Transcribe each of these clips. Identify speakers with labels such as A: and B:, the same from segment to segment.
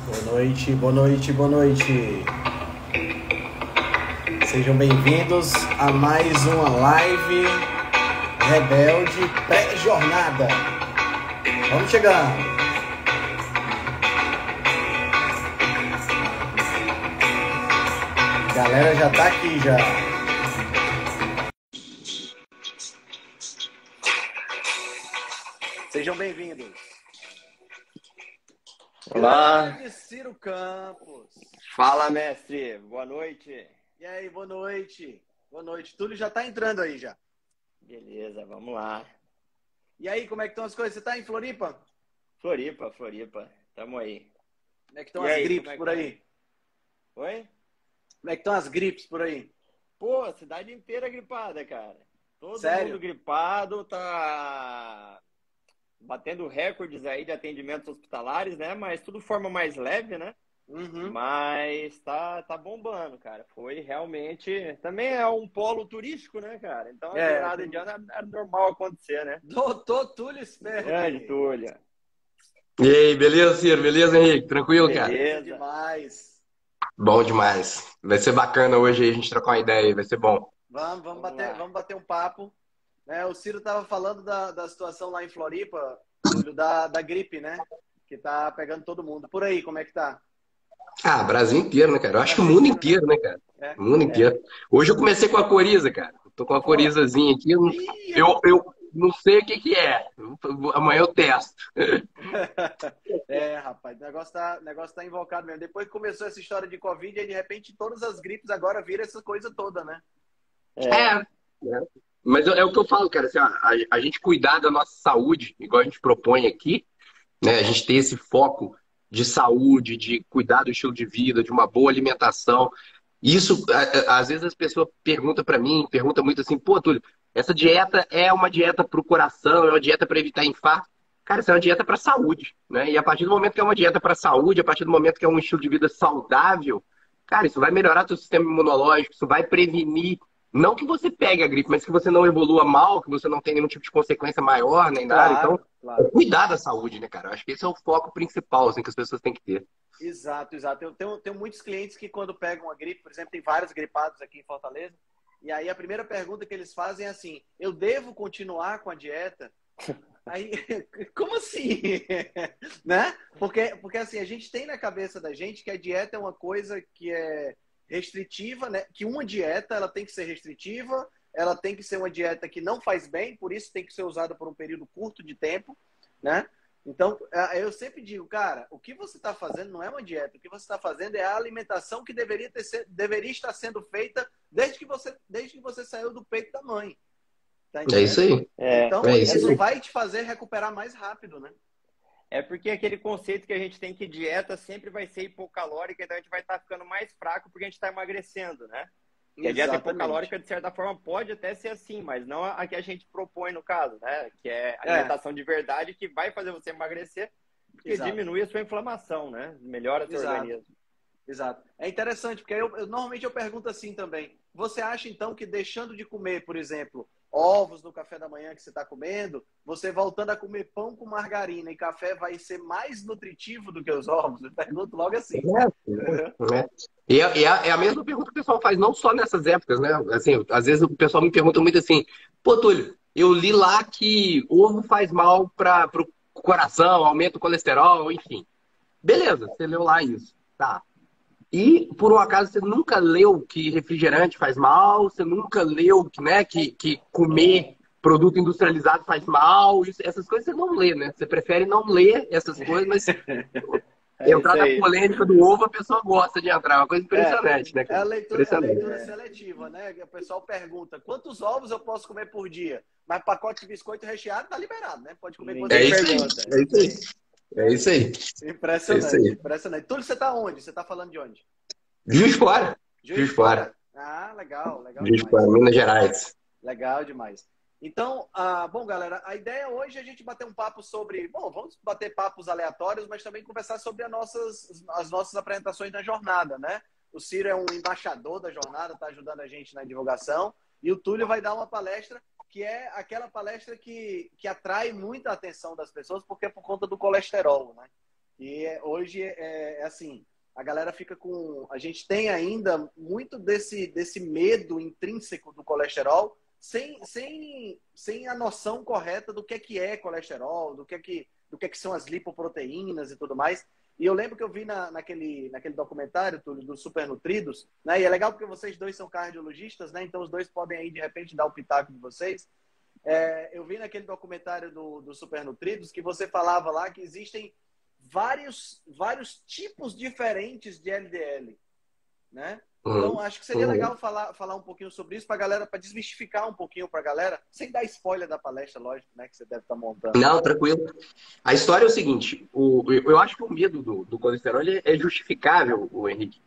A: Boa noite, boa noite, boa noite. Sejam bem-vindos a mais uma live Rebelde pré-jornada. Vamos chegando. A galera já tá aqui já. Sejam bem-vindos.
B: Olá.
A: Grande Ciro Campos.
B: Fala, mestre. Boa noite.
A: E aí, boa noite. Boa noite. Túlio já tá entrando aí já.
B: Beleza, vamos lá.
A: E aí, como é que estão as coisas? Você tá em Floripa?
B: Floripa. Tamo aí.
A: Como é que estão as gripes por aí?
B: Oi?
A: Como é que estão as gripes por aí?
B: Pô, a cidade inteira gripada, cara. Todo
A: Sério?
B: mundo gripado, tá batendo recordes aí de atendimentos hospitalares, né? Mas tudo de forma mais leve, né?
A: Uhum.
B: Mas tá bombando, cara. Foi realmente... Também é um polo turístico, né, cara? Então, a virada de ano é normal acontecer, né?
A: Doutor Túlio Sperber.
B: Grande Túlio.
C: E aí, beleza, Ciro? Beleza, Henrique? Tranquilo, cara?
A: Beleza demais.
C: Bom demais. Vai ser bacana hoje aí a gente trocar uma ideia, vai ser bom.
A: Vamos bater um papo. O Ciro estava falando da situação lá em Floripa, Túlio, da gripe, né? Que tá pegando todo mundo. Por aí, como é que tá?
C: Ah, Brasil inteiro, né, cara? Eu acho que o mundo inteiro, né, cara? O mundo inteiro. Hoje eu comecei com a coriza, cara. Tô com a corizazinha aqui. Eu não sei o que é. Amanhã eu testo.
A: Rapaz, o negócio tá invocado mesmo. Depois que começou essa história de Covid, aí de repente todas as gripes agora viram essa coisa toda, né?
C: Mas é o que eu falo, cara. Assim, ó, a gente cuidar da nossa saúde, igual a gente propõe aqui, né? A gente ter esse foco de saúde, de cuidar do estilo de vida, de uma boa alimentação. Isso, às vezes as pessoas perguntam para mim, perguntam muito assim, pô, Túlio, essa dieta é uma dieta para o coração, é uma dieta para evitar infarto? Cara, isso é uma dieta para saúde, né? E a partir do momento que é uma dieta para saúde, a partir do momento que é um estilo de vida saudável, cara, isso vai melhorar seu sistema imunológico, isso vai prevenir, não que você pegue a gripe, mas que você não evolua mal, que você não tenha nenhum tipo de consequência maior, nem nada. Então, cuidar da saúde, né, cara? Eu acho que esse é o foco principal, assim, que as pessoas têm que ter.
A: Exato. Eu tenho muitos clientes que quando pegam uma gripe, por exemplo, tem vários gripados aqui em Fortaleza, e aí a primeira pergunta que eles fazem é assim, eu devo continuar com a dieta? Aí, como assim? Né? Porque assim, a gente tem na cabeça da gente que a dieta é uma coisa que é restritiva, né? Que uma dieta, ela tem que ser restritiva, ela tem que ser uma dieta que não faz bem, por isso tem que ser usada por um período curto de tempo, né? Então, eu sempre digo, cara, o que você está fazendo não é uma dieta, o que você está fazendo é a alimentação que deveria estar sendo feita desde que você saiu do peito da mãe. Tá
C: É isso aí.
A: Então, isso vai te fazer recuperar mais rápido, né?
B: É porque aquele conceito que a gente tem que dieta sempre vai ser hipocalórica, então a gente vai estar ficando mais fraco porque a gente está emagrecendo, né? Que a dieta hipocalórica, de certa forma, pode até ser assim, mas não a que a gente propõe no caso, né? Que é alimentação de verdade que vai fazer você emagrecer, porque diminui a sua inflamação, né? Melhora o seu organismo.
A: Exato. É interessante, porque normalmente eu pergunto assim também. Você acha, então, que deixando de comer, por exemplo, ovos no café da manhã que você está comendo, você voltando a comer pão com margarina e café vai ser mais nutritivo do que os ovos? Eu pergunto logo assim.
C: E é a mesma pergunta que o pessoal faz, não só nessas épocas, né? Assim, às vezes o pessoal me pergunta muito assim, pô, Túlio, eu li lá que ovo faz mal para o coração, aumenta o colesterol, enfim. Beleza, você leu lá isso. Tá. E, por um acaso, você nunca leu que refrigerante faz mal, você nunca leu né, que comer produto industrializado faz mal, essas coisas você não lê, né? Você prefere não ler essas coisas, mas entrar na polêmica do ovo, a pessoa gosta de entrar. É uma coisa impressionante, né, cara?
A: É a leitura seletiva, né? O pessoal pergunta, quantos ovos eu posso comer por dia? Mas pacote de biscoito recheado tá liberado, né? Pode comer quantos pergunta.
C: É isso aí.
A: Impressionante. Túlio, você tá onde? Você tá falando de onde?
C: Juiz de Fora. Juiz de Fora.
A: Ah, legal
C: Juiz de Fora, Minas Gerais.
A: Legal demais. Então, bom, galera, a ideia hoje é a gente bater um papo sobre... Bom, vamos bater papos aleatórios, mas também conversar sobre as nossas apresentações da jornada, né? O Ciro é um embaixador da jornada, está ajudando a gente na divulgação. E o Túlio vai dar uma palestra que é aquela palestra que atrai muita atenção das pessoas, porque é por conta do colesterol, né? E hoje assim, a galera fica com... A gente tem ainda muito desse medo intrínseco do colesterol, sem a noção correta do que é colesterol, do que são as lipoproteínas e tudo mais. E eu lembro que eu vi naquele documentário, Túlio, dos Supernutridos, né? E é legal porque vocês dois são cardiologistas, né? Então os dois podem aí, de repente, dar o pitaco de vocês. Eu vi naquele documentário do Supernutridos que você falava lá que existem vários tipos diferentes de LDL, né? Então, acho que seria legal falar um pouquinho sobre isso para a galera, para desmistificar um pouquinho para a galera, sem dar spoiler da palestra, lógico, né? Que você deve estar montando.
C: Não, tranquilo. A história é o seguinte, eu acho que o medo do colesterol é justificável, o Henrique.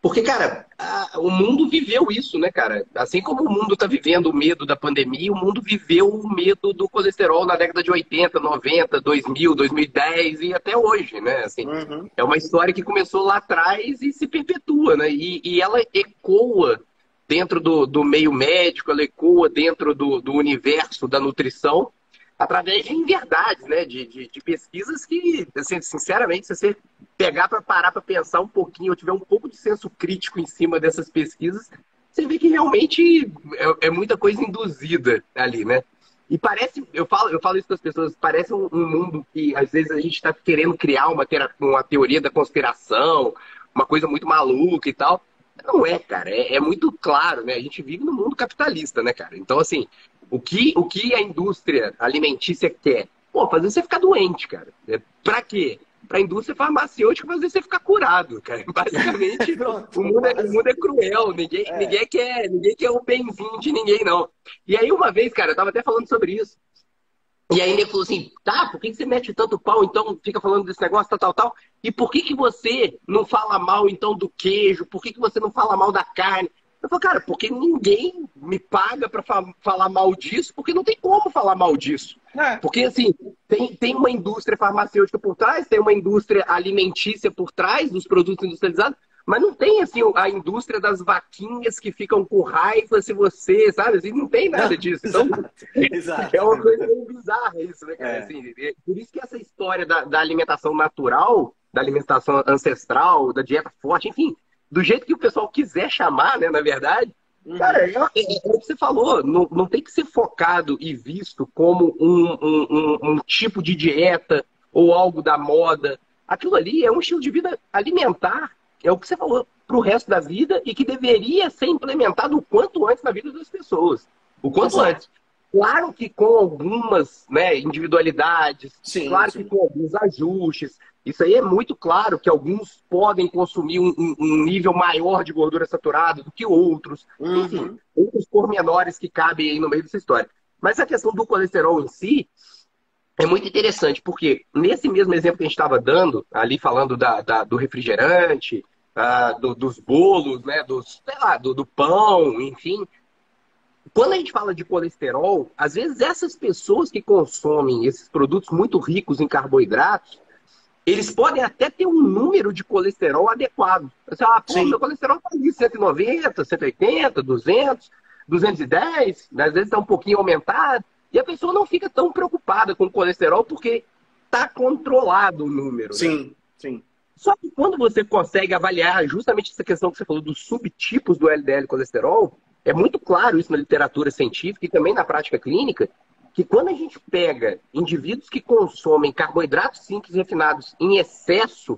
C: Porque, cara, o mundo viveu isso, né, cara? Assim como o mundo está vivendo o medo da pandemia, o mundo viveu o medo do colesterol na década de 80, 90, 2000, 2010 e até hoje, né? Assim, é uma história que começou lá atrás e se perpetua, né? E ela ecoa dentro do meio médico, ela ecoa dentro do universo da nutrição, através de inverdades, né? De pesquisas que, assim, sinceramente, se você pegar para parar para pensar um pouquinho, ou tiver um pouco de senso crítico em cima dessas pesquisas, você vê que realmente é muita coisa induzida ali, né? E parece, eu falo isso para as pessoas, parece um mundo que às vezes a gente está querendo criar uma teoria da conspiração, uma coisa muito maluca e tal. Não é, cara, é muito claro, né? A gente vive no mundo capitalista, né, cara? Então, assim, o que a indústria alimentícia quer? Pô, fazer você ficar doente, cara. Pra quê? Pra indústria farmacêutica fazer você ficar curado, cara. Basicamente, o mundo é cruel. Ninguém quer o benzinho de ninguém, não. E aí, uma vez, cara, eu tava até falando sobre isso. E aí ele falou assim, tá, por que você mete tanto pau, então fica falando desse negócio, tal. E por que você não fala mal, então, do queijo? Por que você não fala mal da carne? Eu falei, cara, porque ninguém me paga pra falar mal disso, porque não tem como falar mal disso. Porque, assim, tem uma indústria farmacêutica por trás, tem uma indústria alimentícia por trás dos produtos industrializados, mas não tem, assim, a indústria das vaquinhas que ficam com raiva se você, sabe? Assim, não tem nada disso. Então,
A: exato.
C: É uma coisa meio bizarra isso, né, cara? Assim, por isso que essa história da alimentação natural, da alimentação ancestral, da dieta forte, enfim, do jeito que o pessoal quiser chamar, né, na verdade, cara, é o que você falou, não tem que ser focado e visto como um tipo de dieta ou algo da moda. Aquilo ali é um estilo de vida alimentar, é o que você falou, para o resto da vida e que deveria ser implementado o quanto antes na vida das pessoas. O quanto antes. Claro que com algumas, né, individualidades, claro que com alguns ajustes. Isso aí é muito claro que alguns podem consumir um nível maior de gordura saturada do que outros. Enfim, outros pormenores que cabem aí no meio dessa história. Mas a questão do colesterol em si é muito interessante, porque nesse mesmo exemplo que a gente estava dando, ali falando do refrigerante, dos bolos, né, do pão, enfim... Quando a gente fala de colesterol, às vezes essas pessoas que consomem esses produtos muito ricos em carboidratos, eles podem até ter um número de colesterol adequado. Você fala, pô, meu colesterol está ali 190, 180, 200, 210, às vezes está um pouquinho aumentado, e a pessoa não fica tão preocupada com o colesterol porque está controlado o número.
A: Sim,
C: né?
A: sim.
C: Só que quando você consegue avaliar justamente essa questão que você falou dos subtipos do LDL colesterol, é muito claro isso na literatura científica e também na prática clínica, que quando a gente pega indivíduos que consomem carboidratos simples refinados em excesso,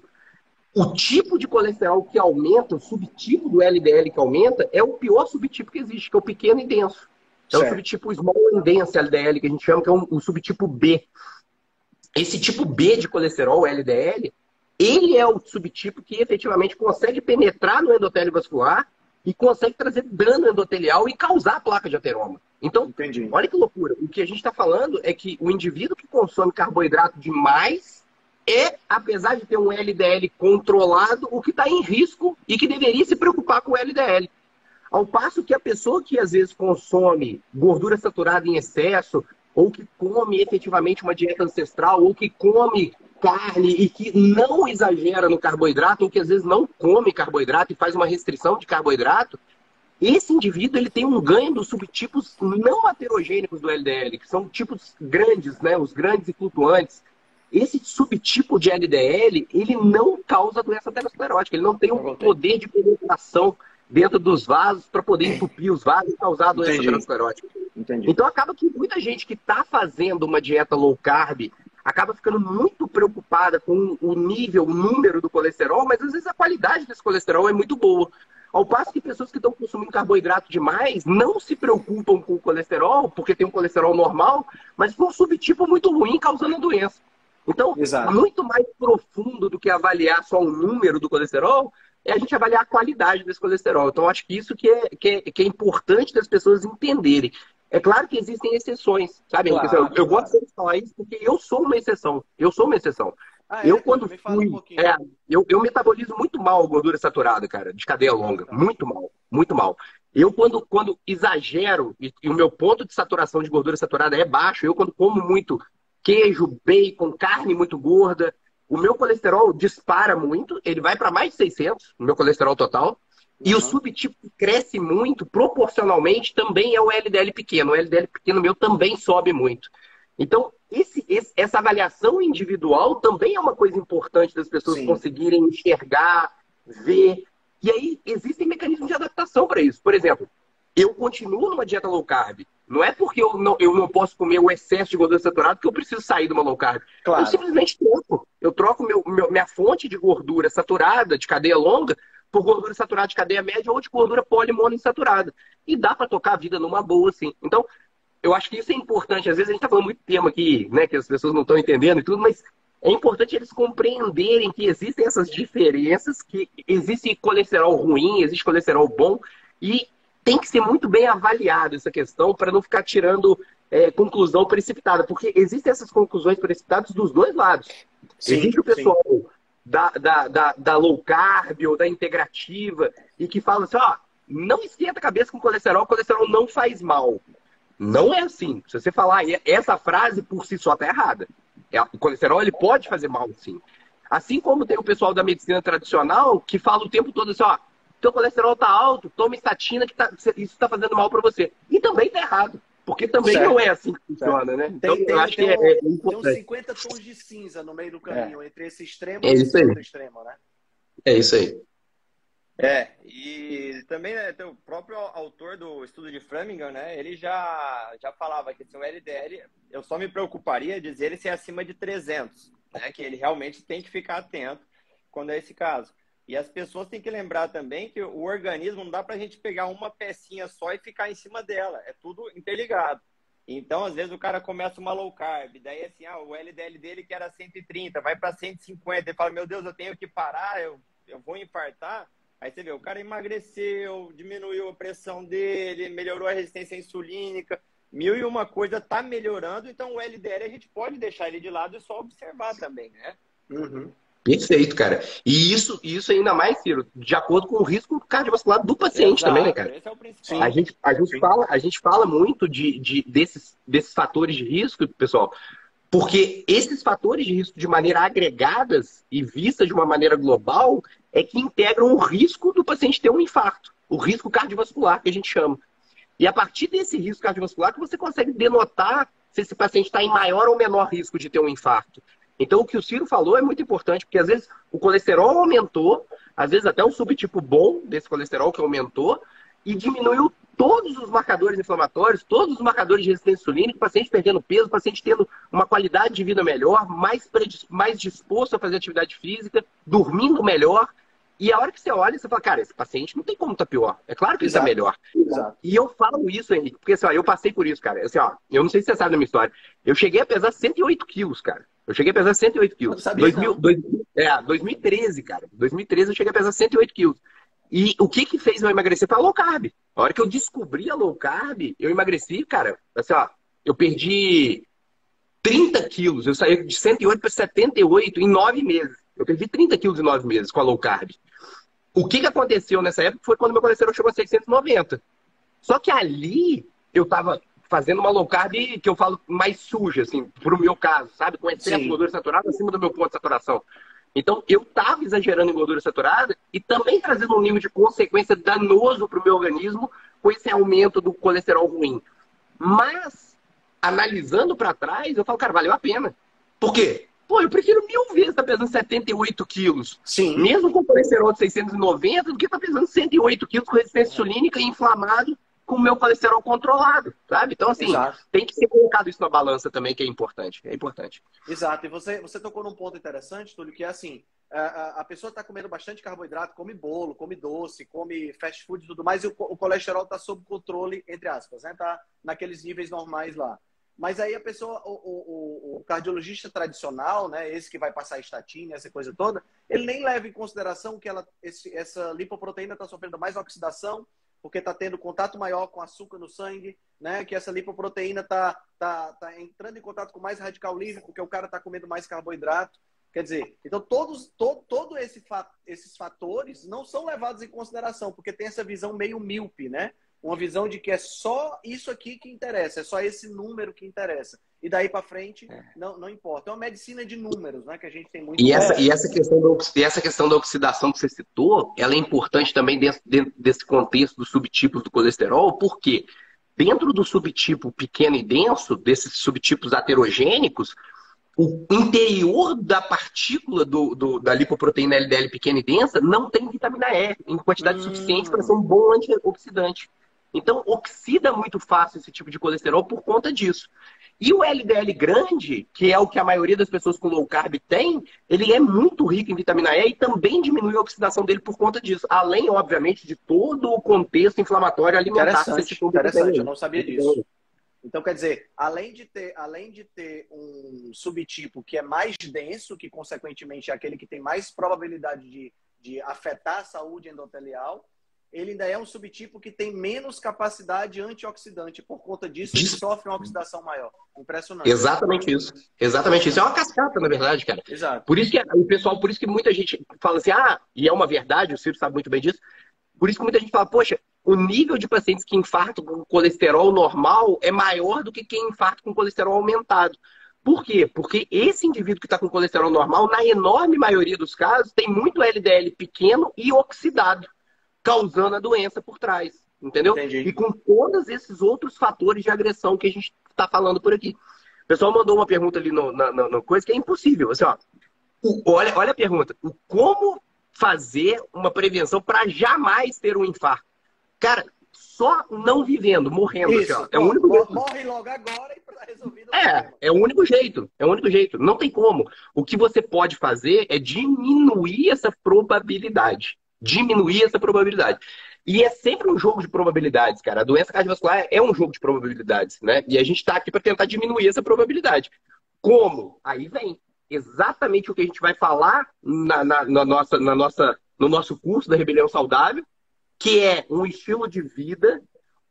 C: o tipo de colesterol que aumenta, o subtipo do LDL que aumenta, é o pior subtipo que existe, que é o pequeno e denso. É o subtipo small and dense LDL, que a gente chama, que é o subtipo B. Esse tipo B de colesterol, LDL, ele é o subtipo que efetivamente consegue penetrar no endotélio vascular e consegue trazer dano endotelial e causar placa de ateroma. Então, olha que loucura. O que a gente está falando é que o indivíduo que consome carboidrato demais apesar de ter um LDL controlado, o que está em risco e que deveria se preocupar com o LDL. Ao passo que a pessoa que às vezes consome gordura saturada em excesso, ou que come efetivamente uma dieta ancestral, ou que come carne e que não exagera no carboidrato, ou que às vezes não come carboidrato e faz uma restrição de carboidrato, esse indivíduo ele tem um ganho dos subtipos não aterogênicos do LDL, que são tipos grandes, né, os grandes e flutuantes. esse subtipo de LDL, ele não causa doença aterosclerótica, ele não tem um poder de penetração dentro dos vasos para poder entupir os vasos e causar a doença aterosclerótica. Então acaba que muita gente que está fazendo uma dieta low carb acaba ficando muito preocupada com o nível, o número do colesterol, mas às vezes a qualidade desse colesterol é muito boa. Ao passo que pessoas que estão consumindo carboidrato demais não se preocupam com o colesterol, porque tem um colesterol normal, mas com um subtipo muito ruim causando a doença. Então, muito mais profundo do que avaliar só o número do colesterol, é a gente avaliar a qualidade desse colesterol. Então, acho que isso que é importante das pessoas entenderem. É claro que existem exceções, sabe? Claro, eu gosto de falar isso porque eu sou uma exceção. Eu sou uma exceção. Eu, quando fui... eu metabolizo muito mal a gordura saturada, cara, de cadeia longa. Muito mal, muito mal. Eu, quando exagero, e o meu ponto de saturação de gordura saturada é baixo, eu, quando como muito queijo, bacon, carne muito gorda, o meu colesterol dispara muito, ele vai para mais de 600, o meu colesterol total, e o subtipo que cresce muito, proporcionalmente, também é o LDL pequeno. O LDL pequeno meu também sobe muito. Então, essa avaliação individual também é uma coisa importante das pessoas conseguirem enxergar, ver. E aí, existem mecanismos de adaptação para isso. Por exemplo, eu continuo numa dieta low carb. Não é porque eu não posso comer o excesso de gordura saturada que eu preciso sair de uma low carb. Claro. Eu simplesmente troco. Eu troco minha fonte de gordura saturada, de cadeia longa, por gordura saturada de cadeia média ou de gordura polimonoinsaturada. E dá para tocar a vida numa boa, sim. Então, eu acho que isso é importante. Às vezes a gente está falando muito tema aqui, né, que as pessoas não estão entendendo e tudo, mas é importante eles compreenderem que existem essas diferenças, que existe colesterol ruim, existe colesterol bom, e tem que ser muito bem avaliado essa questão para não ficar tirando conclusão precipitada, porque existem essas conclusões precipitadas dos dois lados. Existe o pessoal da low carb ou da integrativa e que fala assim, ó, não esquenta a cabeça com colesterol não faz mal. Não é assim. Se você falar essa frase por si só está errada. O colesterol ele pode fazer mal, sim. Assim como tem o pessoal da medicina tradicional que fala o tempo todo assim, ó, teu colesterol está alto, toma estatina que isso está fazendo mal para você. E também está errado. Porque também não é assim que funciona, né? Então, eu acho que é importante.
A: Tem uns 50 tons de cinza no meio do caminho, entre esse extremo e esse outro extremo, né?
C: É isso aí.
B: E também, né, o próprio autor do estudo de Framingham, né, ele já falava que assim, o LDL, eu só me preocuparia de dizer ele ser acima de 300, né, que ele realmente tem que ficar atento quando é esse caso. E as pessoas têm que lembrar também que o organismo não dá pra gente pegar uma pecinha só e ficar em cima dela, é tudo interligado. Então, às vezes, o cara começa uma low carb, daí assim, o LDL dele que era 130, vai para 150, ele fala, meu Deus, eu tenho que parar, eu vou infartar. Aí você vê, o cara emagreceu, diminuiu a pressão dele, melhorou a resistência insulínica, 1001 coisa tá melhorando, então o LDL a gente pode deixar ele de lado e só observar também, né?
C: Perfeito, cara. E isso ainda mais, Ciro, de acordo com o risco cardiovascular do paciente também, né, cara?
B: Esse é o principal.
C: A gente fala muito desses fatores de risco, pessoal, porque esses fatores de risco de maneira agregadas e vistas de uma maneira global é que integram o risco do paciente ter um infarto, o risco cardiovascular que a gente chama. E a partir desse risco cardiovascular que você consegue denotar se esse paciente está em maior ou menor risco de ter um infarto. Então o que o Ciro falou é muito importante, porque às vezes o colesterol aumentou, às vezes até um subtipo bom desse colesterol que aumentou, e diminuiu todos os marcadores inflamatórios, todos os marcadores de resistência insulínica, o paciente perdendo peso, o paciente tendo uma qualidade de vida melhor, mais disposto a fazer atividade física, dormindo melhor. E a hora que você olha, você fala, cara, esse paciente não tem como estar pior. É claro que ele está melhor. Exato. E eu falo isso, Henrique, porque assim, ó, eu passei por isso, cara. Assim, ó, eu não sei se você sabe da minha história. Eu cheguei a pesar 108 quilos, cara. Eu cheguei a pesar 108 quilos. 2013, cara. 2013 eu cheguei a pesar 108 quilos. E o que fez eu emagrecer foi a low carb. A hora que eu descobri a low carb, eu emagreci, cara, assim, ó, eu perdi 30 quilos. Eu saí de 108 para 78 em 9 meses. Eu perdi 30 quilos em 9 meses com a low carb. O que aconteceu nessa época foi quando meu colesterol chegou a 690. Só que ali eu tava fazendo uma low carb que eu falo mais suja, assim, pro meu caso, sabe? Com excesso de gordura saturada acima do meu ponto de saturação. Então, eu estava exagerando em gordura saturada e também trazendo um nível de consequência danoso para o meu organismo com esse aumento do colesterol ruim. Mas, analisando para trás, eu falo, cara, valeu a pena. Por quê? Pô, eu prefiro 1000 vezes estar pesando 78 quilos,
A: Sim.
C: mesmo com colesterol de 690, do que estar pesando 108 quilos com resistência insulínica e inflamado com o meu colesterol controlado, sabe? Então, assim,
A: Exato.
C: tem que ser colocado isso na balança também, que é importante. É importante.
A: Exato. E você tocou num ponto interessante, Túlio, que é assim, a pessoa está comendo bastante carboidrato, come bolo, come doce, come fast food e tudo mais, e o colesterol está sob controle, entre aspas, né? Tá naqueles níveis normais lá. Mas aí a pessoa, o cardiologista tradicional, né, esse que vai passar estatina, essa coisa toda, ele nem leva em consideração que essa lipoproteína está sofrendo mais oxidação, porque está tendo contato maior com açúcar no sangue, né, que essa lipoproteína está entrando em contato com mais radical livre, porque o cara está comendo mais carboidrato. Quer dizer, então todos esses fatores não são levados em consideração, porque tem essa visão meio míope, né? Uma visão de que é só isso aqui que interessa, é só esse número que interessa. E daí para frente, não importa. É uma medicina de números, né? Que a gente tem muito...
C: E essa questão da oxidação que você citou, ela é importante também dentro desse contexto dos subtipos do colesterol, porque dentro do subtipo pequeno e denso, desses subtipos aterogênicos, o interior da partícula da lipoproteína LDL pequena e densa não tem vitamina E em quantidade suficiente para ser um bom antioxidante. Então, oxida muito fácil esse tipo de colesterol por conta disso. E o LDL grande, que é o que a maioria das pessoas com low carb tem, ele é muito rico em vitamina E e também diminui a oxidação dele por conta disso. Além, obviamente, de todo o contexto inflamatório alimentar.
A: Interessante, eu não sabia disso. Então, quer dizer, além de ter um subtipo que é mais denso, que consequentemente é aquele que tem mais probabilidade de afetar a saúde endotelial, ele ainda é um subtipo que tem menos capacidade antioxidante. Por conta disso, ele sofre uma oxidação maior. Impressionante.
C: Exatamente isso. Exatamente isso. É uma cascata, na verdade, cara.
A: Exato.
C: Por isso que muita gente fala assim, e é uma verdade, o Ciro sabe muito bem disso, por isso que muita gente fala, poxa, o nível de pacientes que infartam com colesterol normal é maior do que quem infarta com colesterol aumentado. Por quê? Porque esse indivíduo que está com colesterol normal, na enorme maioria dos casos, tem muito LDL pequeno e oxidado, causando a doença por trás, entendeu?
A: Entendi.
C: E com todos esses outros fatores de agressão que a gente está falando por aqui. O pessoal mandou uma pergunta ali no coisa que é impossível. Assim, ó, olha a pergunta. Como fazer uma prevenção para jamais ter um infarto? Cara, só não vivendo, morrendo.
A: Isso,
C: assim, ó, é o único jeito.
A: Morre logo agora e tá resolvido.
C: É o único jeito. É o único jeito. Não tem como. O que você pode fazer é diminuir essa probabilidade. Diminuir essa probabilidade. E é sempre um jogo de probabilidades, cara. A doença cardiovascular é um jogo de probabilidades, né? E a gente está aqui para tentar diminuir essa probabilidade. Como? Aí vem exatamente o que a gente vai falar no nosso curso da Rebelião Saudável, que é um estilo de vida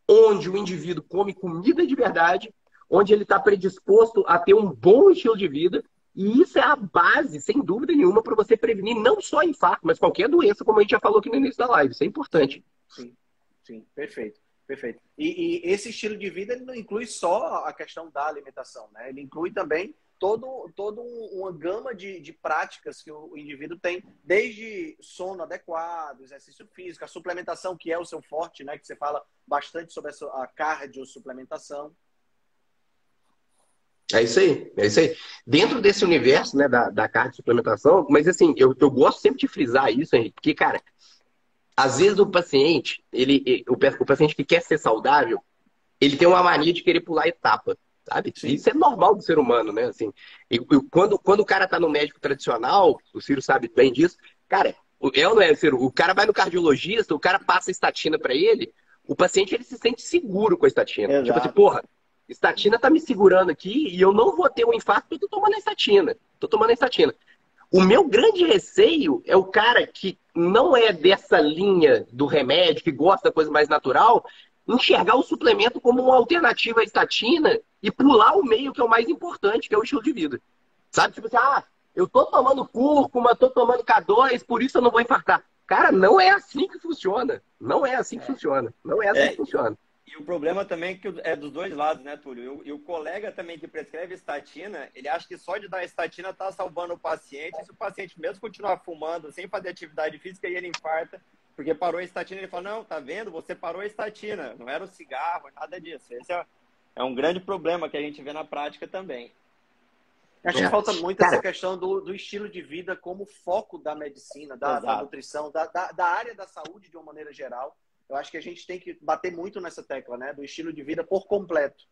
C: onde o indivíduo come comida de verdade, onde ele está predisposto a ter um bom estilo de vida. E isso é a base, sem dúvida nenhuma, para você prevenir não só infarto, mas qualquer doença, como a gente já falou aqui no início da live. Isso é importante.
A: Sim, perfeito. Perfeito. E esse estilo de vida ele não inclui só a questão da alimentação, né? Ele inclui também toda uma gama de práticas que o indivíduo tem, desde sono adequado, exercício físico, a suplementação, que é o seu forte, né? Que você fala bastante sobre a cardio-suplementação.
C: É isso aí, é isso aí. Dentro desse universo, né, da cardio-suplementação, mas assim, eu gosto sempre de frisar isso, Henrique, porque, cara, às vezes o paciente, o paciente que quer ser saudável, ele tem uma mania de querer pular etapa, sabe?
A: Sim.
C: Isso é normal do ser humano, né? Assim, quando o cara tá no médico tradicional, o Ciro sabe bem disso, cara, não é, Ciro? O cara vai no cardiologista, o cara passa a estatina pra ele, o paciente ele se sente seguro com a estatina.
A: Exato.
C: Tipo assim, porra, estatina tá me segurando aqui e eu não vou ter um infarto porque eu tô tomando a estatina. Tô tomando a estatina. O meu grande receio é o cara que não é dessa linha do remédio, que gosta da coisa mais natural, enxergar o suplemento como uma alternativa à estatina e pular o meio que é o mais importante, que é o estilo de vida. Sabe? Tipo assim, eu tô tomando cúrcuma, tô tomando K2, por isso eu não vou infartar. Cara, não é assim que funciona. Não é assim que funciona. Não é assim que funciona.
B: E o problema também é que é dos dois lados, né, Túlio? E o colega também que prescreve estatina, ele acha que só de dar estatina tá salvando o paciente. E se o paciente mesmo continuar fumando, sem fazer atividade física, e ele infarta, porque parou a estatina, ele fala, não, tá vendo? Você parou a estatina. Não era o cigarro, nada disso. Esse é um grande problema que a gente vê na prática também.
A: Acho que falta muito
C: Cara,
A: essa questão do estilo de vida como foco da medicina, da nutrição, da área da saúde de uma maneira geral. Eu acho que a gente tem que bater muito nessa tecla, né? Do estilo de vida por completo,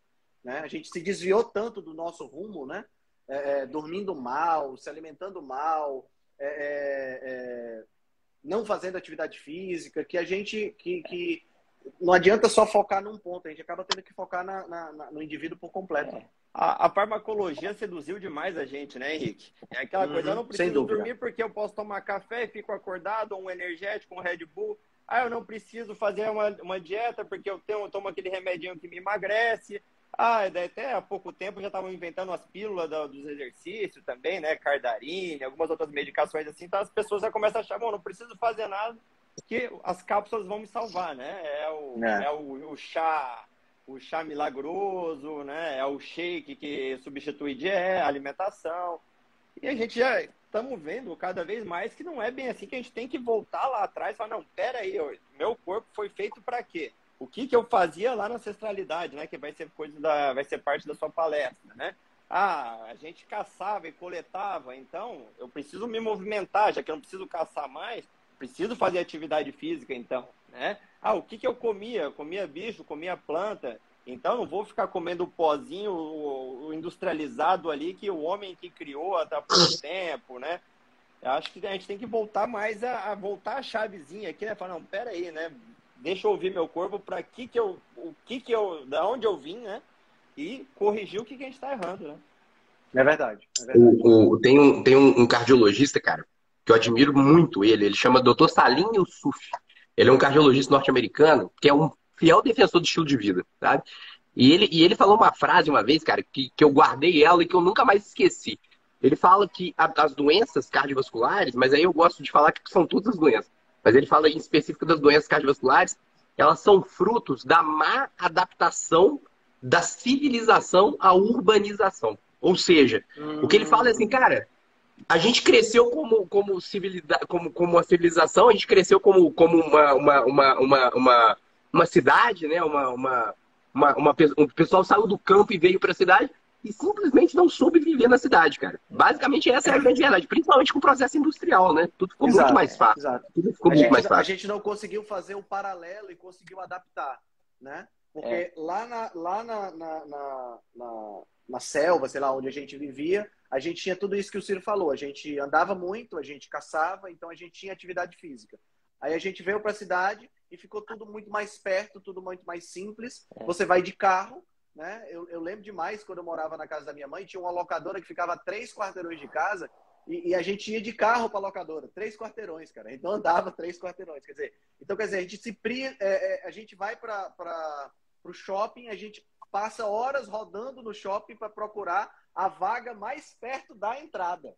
A: né? A gente se desviou tanto do nosso rumo, né? Dormindo mal, se alimentando mal, não fazendo atividade física, que a gente... que não adianta só focar num ponto, a gente acaba tendo que focar no indivíduo por completo.
B: A farmacologia seduziu demais a gente, né, Henrique? É aquela coisa, eu não preciso dormir porque eu posso tomar café e fico acordado, ou um energético, um Red Bull. Eu não preciso fazer uma dieta porque eu tomo aquele remedinho que me emagrece. Até há pouco tempo já estavam inventando as pílulas dos exercícios também, né? Cardarine, algumas outras medicações assim. Então as pessoas já começam a achar, bom, não preciso fazer nada, que as cápsulas vão me salvar, né? O chá milagroso, né? É o shake que substitui dieta, alimentação. E a gente já estamos vendo cada vez mais que não é bem assim, que a gente tem que voltar lá atrás e falar, não, peraí, meu corpo foi feito para quê? O que eu fazia lá na ancestralidade, né? Que vai ser vai ser parte da sua palestra, né? A gente caçava e coletava, então eu preciso me movimentar, já que eu não preciso caçar mais, preciso fazer atividade física, então, né? O que eu comia? Eu comia bicho, comia planta, então não vou ficar comendo o pozinho o industrializado ali que o homem que criou há pouco tempo, né? Eu acho que a gente tem que voltar mais a voltar a chavezinha aqui, né? Falar, não, pera aí, né? Deixa eu ouvir meu corpo para da onde eu vim, né? E corrigir o que a gente está errando, né?
A: É verdade.
C: Tem um cardiologista, cara, que eu admiro muito ele chama Dr. Salim Yusuf. Ele é um cardiologista norte-americano que é um fiel defensor do estilo de vida, sabe? E ele falou uma frase uma vez, cara, que eu guardei ela e que eu nunca mais esqueci. Ele fala que as doenças cardiovasculares, mas aí eu gosto de falar que são todas as doenças, mas ele fala em específico das doenças cardiovasculares, elas são frutos da má adaptação da civilização à urbanização. Ou seja, o que ele fala é assim, cara, a gente cresceu como uma civilização, a gente cresceu como uma cidade, né? O pessoal saiu do campo e veio para a cidade e simplesmente não soube viver na cidade, cara. Basicamente essa é a grande verdade, principalmente com o processo industrial, né? Tudo ficou muito mais fácil.
A: Exato.
C: Tudo ficou muito mais fácil.
A: A gente não conseguiu fazer o paralelo e conseguiu adaptar, né? Porque lá na selva, sei lá, onde a gente vivia, a gente tinha tudo isso que o Ciro falou. A gente andava muito, a gente caçava, então a gente tinha atividade física. Aí a gente veio para a cidade e ficou tudo muito mais perto, tudo muito mais simples. Você vai de carro, né? Eu lembro demais quando eu morava na casa da minha mãe, tinha uma locadora que ficava a 3 quarteirões de casa e a gente ia de carro para a locadora. 3 quarteirões, cara. A gente não andava 3 quarteirões. Quer dizer, a gente vai para o shopping, a gente passa horas rodando no shopping para procurar a vaga mais perto da entrada,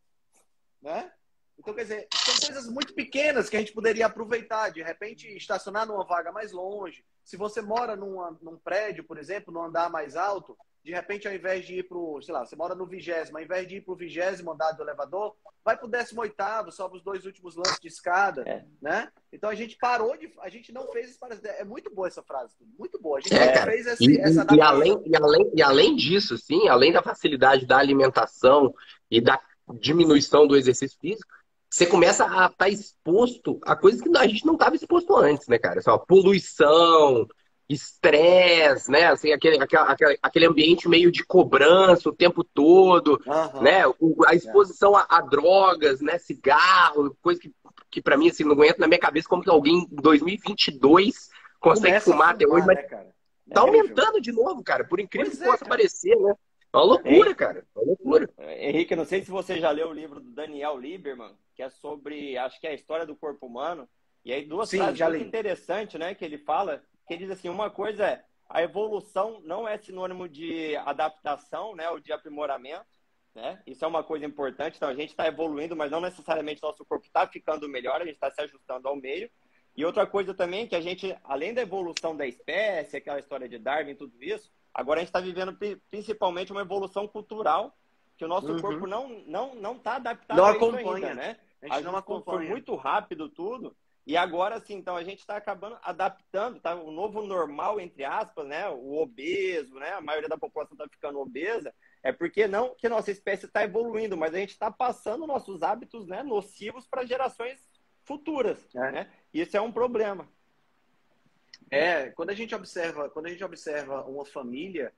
A: né? Então, quer dizer, são coisas muito pequenas que a gente poderia aproveitar. De repente, estacionar numa vaga mais longe. Se você mora num prédio, por exemplo, num andar mais alto, de repente, ao invés de ir para o, sei lá, você mora no 20º, ao invés de ir para o 20º andar do elevador, vai para o 18º, sobe os 2 últimos lances de escada, né? Então, a gente a gente não fez isso. É muito boa essa frase, muito boa. A gente não fez essa adaptação.
C: E além disso, sim, além da facilidade da alimentação e da diminuição do exercício físico, você começa a estar exposto a coisas que a gente não estava exposto antes, né, cara? Só poluição, estresse, né? Assim, aquele ambiente meio de cobrança o tempo todo, né? A exposição a drogas, né? Cigarro, coisa que para mim, assim, não aguento na minha cabeça como que alguém em 2022 consegue fumar até hoje, mas
A: né,
C: tá aumentando de novo, cara, por incrível que possa parecer, né? É uma loucura, cara. É uma loucura.
B: Henrique, não sei se você já leu o livro do Daniel Lieberman, que é sobre, acho que é a história do corpo humano. E aí duas frases muito interessantes, né? Que ele fala, que ele diz assim, uma coisa é, a evolução não é sinônimo de adaptação, né? Ou de aprimoramento, né? Isso é uma coisa importante. Então, a gente está evoluindo, mas não necessariamente nosso corpo está ficando melhor, a gente está se ajustando ao meio. E outra coisa também, que a gente, além da evolução da espécie, aquela história de Darwin e tudo isso, agora a gente está vivendo principalmente uma evolução cultural que o nosso corpo não está adaptado a isso ainda, né?
A: A gente não acompanha.
B: Foi muito rápido tudo. E agora, sim, então a gente está acabando adaptando, tá? O novo normal, entre aspas, né? O obeso, né? A maioria da população está ficando obesa. É porque não que nossa espécie está evoluindo, mas a gente está passando nossos hábitos, né, nocivos para gerações futuras, né? Isso é um problema.
A: Quando a gente observa uma família,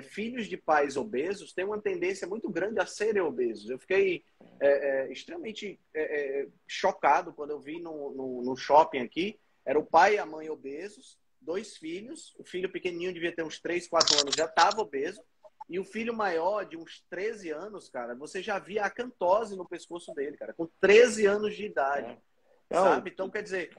A: filhos de pais obesos têm uma tendência muito grande a serem obesos. Eu fiquei extremamente chocado quando eu vi no shopping aqui, era o pai e a mãe obesos, 2 filhos, o filho pequenininho devia ter uns 3, 4 anos, já estava obeso, e o filho maior, de uns 13 anos, cara, você já via a acantose no pescoço dele, cara, com 13 anos de idade. Sabe? Então, quer dizer,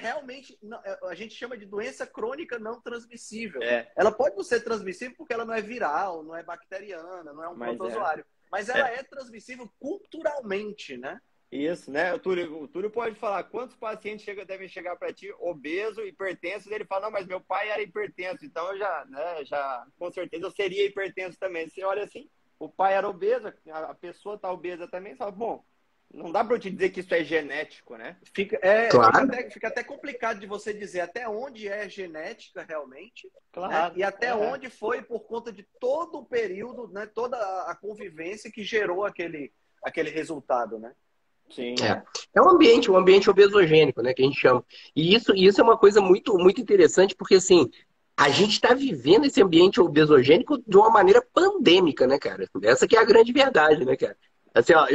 A: realmente, a gente chama de doença crônica não transmissível. Ela pode não ser transmissível porque ela não é viral, não é bacteriana, não é um protozoário. Mas ela é transmissível culturalmente, né?
B: Isso, né? O Túlio pode falar quantos pacientes devem chegar para ti obeso, hipertenso, e ele fala, não, mas meu pai era hipertenso, então eu já com certeza eu seria hipertenso também. Você olha assim, o pai era obeso, a pessoa tá obesa também, você fala, bom, não dá para eu te dizer que isso é genético, né?
A: Claro. Fica até complicado de você dizer até onde é genética realmente,
B: claro,
A: né? E até onde foi por conta de todo o período, né? Toda a convivência que gerou aquele resultado, né?
B: Sim.
C: É um ambiente obesogênico, né, que a gente chama. E isso é uma coisa muito, muito interessante, porque assim, a gente está vivendo esse ambiente obesogênico de uma maneira pandêmica, né, cara? Essa que é a grande verdade, né, cara? Assim, ó,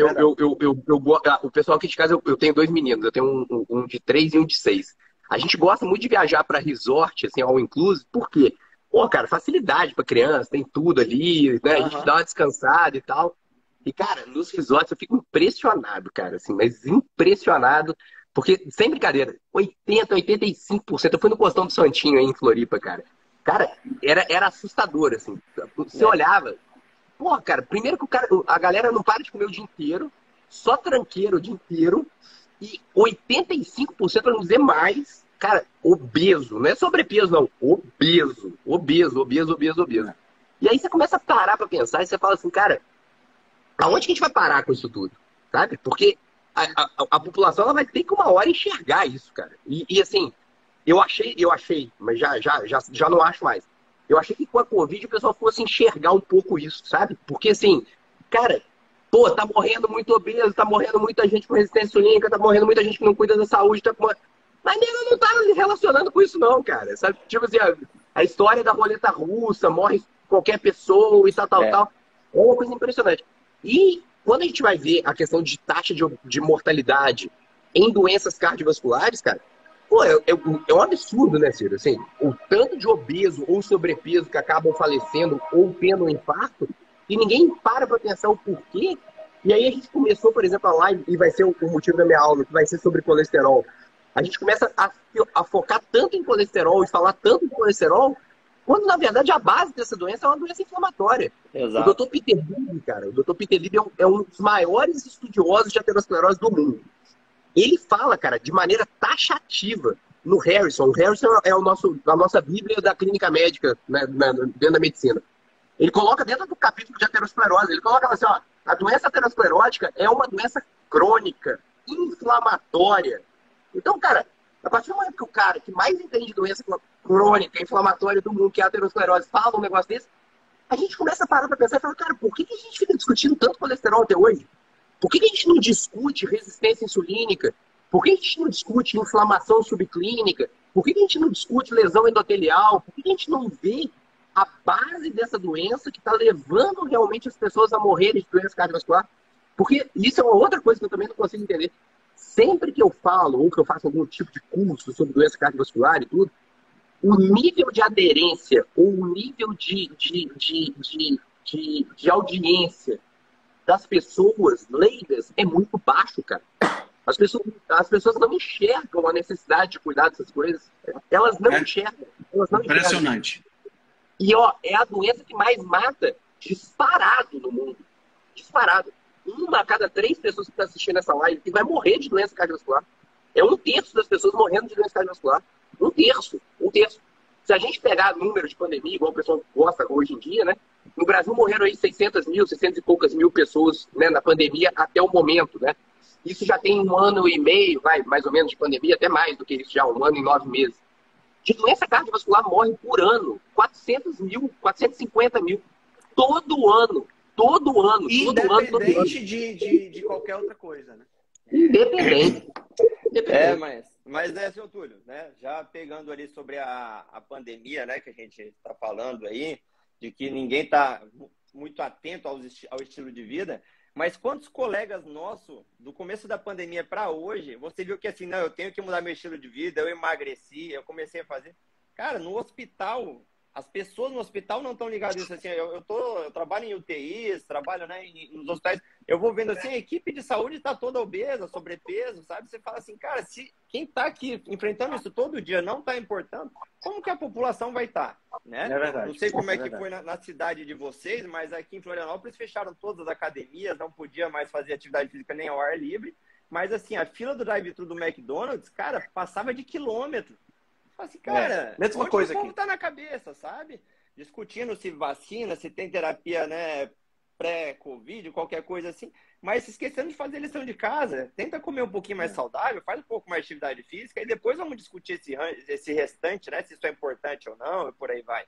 C: o pessoal aqui de casa, eu tenho 2 meninos, eu tenho um de 3 e um de 6. A gente gosta muito de viajar para resort, assim, all inclusive, por quê? Pô, cara, facilidade para criança, tem tudo ali, né? A gente dá uma descansada e tal. E, cara, nos resorts eu fico impressionado, cara, assim, mas impressionado, porque, sem brincadeira, 85%, eu fui no Costão do Santinho aí em Floripa, cara. Cara, era assustador, assim. Você olhava. Pô, cara, primeiro que a galera não para de comer o dia inteiro, só tranqueiro o dia inteiro, e 85%, pra não dizer mais, cara, obeso. Não é sobrepeso, não. Obeso. E aí você começa a parar pra pensar e você fala assim, cara, aonde que a gente vai parar com isso tudo? Sabe? Porque a população ela vai ter que uma hora enxergar isso, cara. E assim, eu achei, mas já não acho mais. Eu achei que com a Covid o pessoal fosse enxergar um pouco isso, sabe? Porque assim, cara, pô, tá morrendo muito obeso, tá morrendo muita gente com resistência insulínica, tá morrendo muita gente que não cuida da saúde, mas nego não tá relacionando com isso não, cara. Sabe? Tipo assim, a história da roleta russa, morre qualquer pessoa e tal. É uma coisa impressionante. E quando a gente vai ver a questão de taxa de mortalidade em doenças cardiovasculares, cara, pô, é um absurdo, né, Ciro? Assim, o tanto de obeso ou sobrepeso que acabam falecendo ou tendo um infarto, e ninguém para pensar o porquê. E aí a gente começou, por exemplo, a live, e vai ser o motivo da minha aula, que vai ser sobre colesterol. A gente começa a focar tanto em colesterol e falar tanto em colesterol, quando, na verdade, a base dessa doença é uma doença inflamatória.
B: Exato.
C: O Dr. Peter Lib, cara, o Dr. Peter Lib é um dos maiores estudiosos de aterosclerose do mundo. Ele fala, cara, de maneira taxativa no Harrison. O Harrison é a nossa bíblia da clínica médica, né, dentro da medicina. Ele coloca dentro do capítulo de aterosclerose, ele coloca assim, ó, a doença aterosclerótica é uma doença crônica, inflamatória. Então, cara, a partir do momento que o cara que mais entende de doença crônica, inflamatória do mundo, que é a aterosclerose, fala um negócio desse, a gente começa a parar pra pensar e falar, cara, por que a gente fica discutindo tanto colesterol até hoje? Por que a gente não discute resistência insulínica? Por que a gente não discute inflamação subclínica? Por que a gente não discute lesão endotelial? Por que a gente não vê a base dessa doença que está levando realmente as pessoas a morrerem de doença cardiovascular? Porque isso é uma outra coisa que eu também não consigo entender. Sempre que eu falo ou que eu faço algum tipo de curso sobre doença cardiovascular e tudo, o nível de aderência ou o nível de audiência das pessoas leigas é muito baixo, cara. As pessoas não enxergam a necessidade de cuidar dessas coisas. Elas não enxergam.
D: Impressionante.
C: E, ó, é a doença que mais mata disparado no mundo. Disparado. 1 a cada 3 pessoas que estão assistindo essa live que vai morrer de doença cardiovascular. É 1/3 das pessoas morrendo de doença cardiovascular. 1/3. 1/3. Se a gente pegar número de pandemia, igual o pessoal gosta hoje em dia, né? No Brasil morreram aí 600 e poucas mil pessoas, né, na pandemia até o momento, né? Isso já tem 1 ano e meio, mais ou menos, de pandemia, até mais do que isso já, 1 ano e 9 meses. De doença cardiovascular morre por ano 400 mil, 450 mil. todo ano. Todo ano.
A: Independente de qualquer outra coisa, né?
C: Independente.
B: Mas seu Túlio, né? Já pegando ali sobre a pandemia, né? Que a gente está falando aí, de que ninguém está muito atento ao estilo de vida. Mas quantos colegas nossos, do começo da pandemia para hoje, você viu que assim, não, eu tenho que mudar meu estilo de vida, eu emagreci, eu comecei a fazer. Cara, no hospital, as pessoas no hospital não estão ligadas nisso. Assim, eu trabalho em UTIs, trabalho, né, nos hospitais, eu vou vendo assim, a equipe de saúde está toda obesa, sobrepeso, sabe? Você fala assim, cara, se quem está aqui enfrentando isso todo dia não está importando, como que a população vai estar? Né?
A: É verdade.
B: Não sei como é que foi na cidade de vocês, mas aqui em Florianópolis fecharam todas as academias, não podia mais fazer atividade física nem ao ar livre. Mas assim, a fila do drive-thru do McDonald's, cara, passava de quilômetro. Assim, cara,
A: mesma coisa
B: o povo
A: aqui.
B: tá na cabeça, sabe? Discutindo se vacina, se tem terapia, né, pré-Covid, qualquer coisa assim, mas se esquecendo de fazer lição de casa. Tenta comer um pouquinho mais saudável, faz um pouco mais de atividade física e depois vamos discutir esse restante, né, se isso é importante ou não, e por aí vai.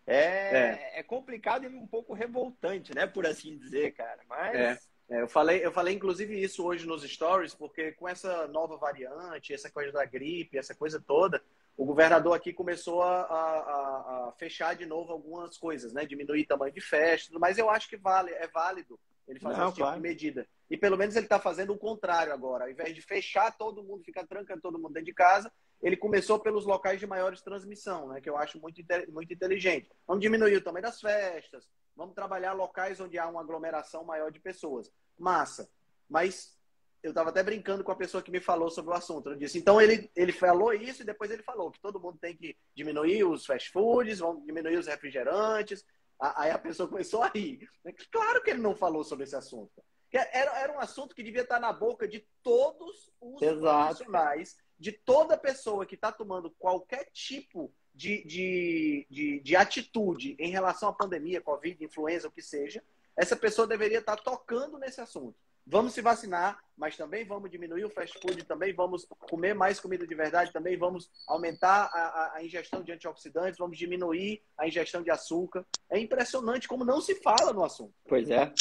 B: É complicado e um pouco revoltante, né, por assim dizer, cara, mas...
A: Eu falei inclusive isso hoje nos stories, porque com essa nova variante, essa coisa da gripe, essa coisa toda, o governador aqui começou a fechar de novo algumas coisas, né? Diminuir o tamanho de festa, mas eu acho que é válido ele fazer esse tipo de medida. E pelo menos ele está fazendo o contrário agora. Ao invés de fechar todo mundo, ficar trancando todo mundo dentro de casa, ele começou pelos locais de maiores transmissão, né? Que eu acho muito inteligente. Vamos diminuir o tamanho das festas, vamos trabalhar locais onde há uma aglomeração maior de pessoas. Massa. Mas eu estava até brincando com a pessoa que me falou sobre o assunto. Eu disse, então ele falou isso e depois ele falou que todo mundo tem que diminuir os fast foods, vão diminuir os refrigerantes. Aí a pessoa começou a rir. Claro que ele não falou sobre esse assunto. Era um assunto que devia estar na boca de todos os profissionais, de toda pessoa que está tomando qualquer tipo de atitude em relação à pandemia, Covid, influenza, o que seja. Essa pessoa deveria estar tocando nesse assunto. Vamos se vacinar, mas também vamos diminuir o fast food, também vamos comer mais comida de verdade, também vamos aumentar a ingestão de antioxidantes, vamos diminuir a ingestão de açúcar. É impressionante como não se fala no assunto.
B: Pois é.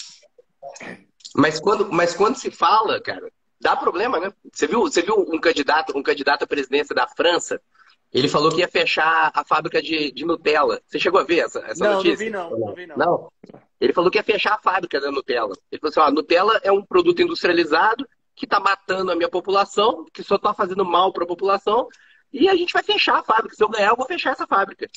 C: Mas quando se fala, cara, dá problema, né? Você viu um candidato à presidência da França? Ele falou que ia fechar a fábrica de Nutella. Você chegou a ver essa notícia?
A: Não vi não.
C: Não? Ele falou que ia fechar a fábrica da Nutella. Ele falou assim, ó, a Nutella é um produto industrializado que está matando a minha população, que só está fazendo mal para a população, e a gente vai fechar a fábrica. Se eu ganhar, eu vou fechar essa fábrica.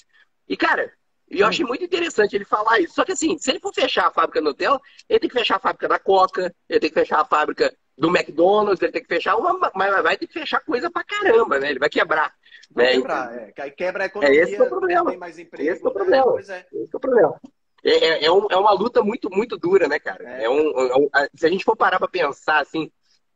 C: E, cara, eu achei muito interessante ele falar isso. Só que, assim, se ele for fechar a fábrica da Nutella, ele tem que fechar a fábrica da Coca, ele tem que fechar a fábrica do McDonald's, ele tem que fechar mas vai ter que fechar coisa pra caramba, né? Ele vai quebrar.
A: Vai quebrar, Aí quebra a economia,
C: esse é o problema.
A: Tem mais emprego.
C: Esse é o problema.
A: Pois é.
C: Esse é o problema. É uma luta muito, muito dura, né, cara? Se a gente for parar pra pensar, assim,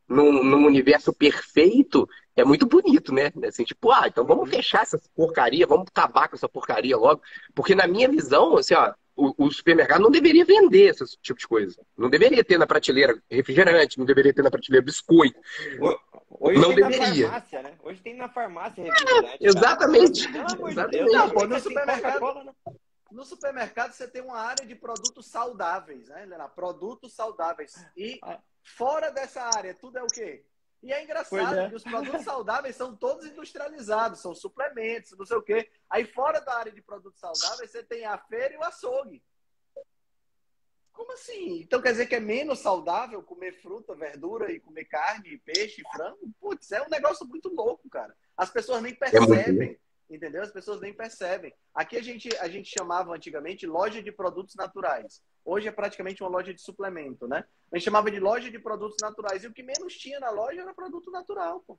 C: num universo perfeito, é muito bonito, né? Assim, tipo, então vamos fechar essa porcaria, vamos acabar com essa porcaria logo. Porque na minha visão, assim, ó, o supermercado não deveria vender esse tipo de coisa. Não deveria ter na prateleira refrigerante, não deveria ter na prateleira biscoito.
B: Hoje
C: não
B: tem
C: deveria.
B: Na farmácia, né? Hoje tem na farmácia refrigerante.
C: Exatamente.
B: Exatamente.
A: Não, pô, no supermercado você tem uma área de produtos saudáveis, né, Helena? Produtos saudáveis. E fora dessa área, tudo é o quê? E é engraçado que os produtos saudáveis são todos industrializados, são suplementos, não sei o quê. Aí fora da área de produtos saudáveis, você tem a feira e o açougue. Como assim? Então quer dizer que é menos saudável comer fruta, verdura e comer carne, peixe, frango? Putz, é um negócio muito louco, cara. As pessoas nem percebem, entendeu? As pessoas nem percebem. Aqui a gente chamava antigamente loja de produtos naturais. Hoje é praticamente uma loja de suplemento, né? A gente chamava de loja de produtos naturais. E o que menos tinha na loja era produto natural, pô.